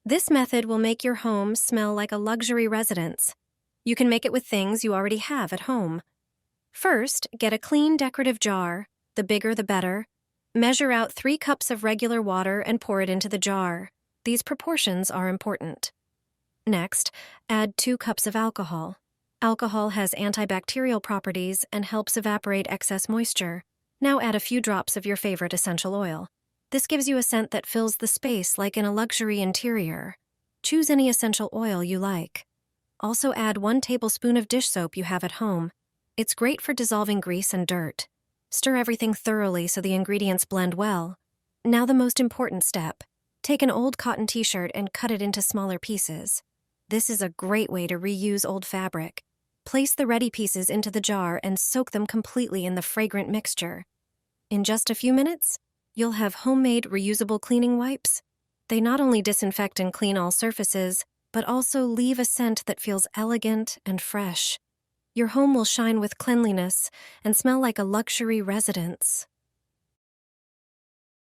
This method will make your home smell like a luxury residence. You can make it with things you already have at home. First, get a clean decorative jar, the bigger the better. Measure out 3 cups of regular water and pour it into the jar. These proportions are important. Next, add 2 cups of alcohol. Alcohol has antibacterial properties and helps evaporate excess moisture. Now add a few drops of your favorite essential oil. This gives you a scent that fills the space like in a luxury interior. Choose any essential oil you like. Also add 1 tablespoon of dish soap you have at home. It's great for dissolving grease and dirt. Stir everything thoroughly so the ingredients blend well. Now the most important step. Take an old cotton t-shirt and cut it into smaller pieces. This is a great way to reuse old fabric. Place the ready pieces into the jar and soak them completely in the fragrant mixture. In just a few minutes, you'll have homemade reusable cleaning wipes. They not only disinfect and clean all surfaces, but also leave a scent that feels elegant and fresh. Your home will shine with cleanliness and smell like a luxury residence.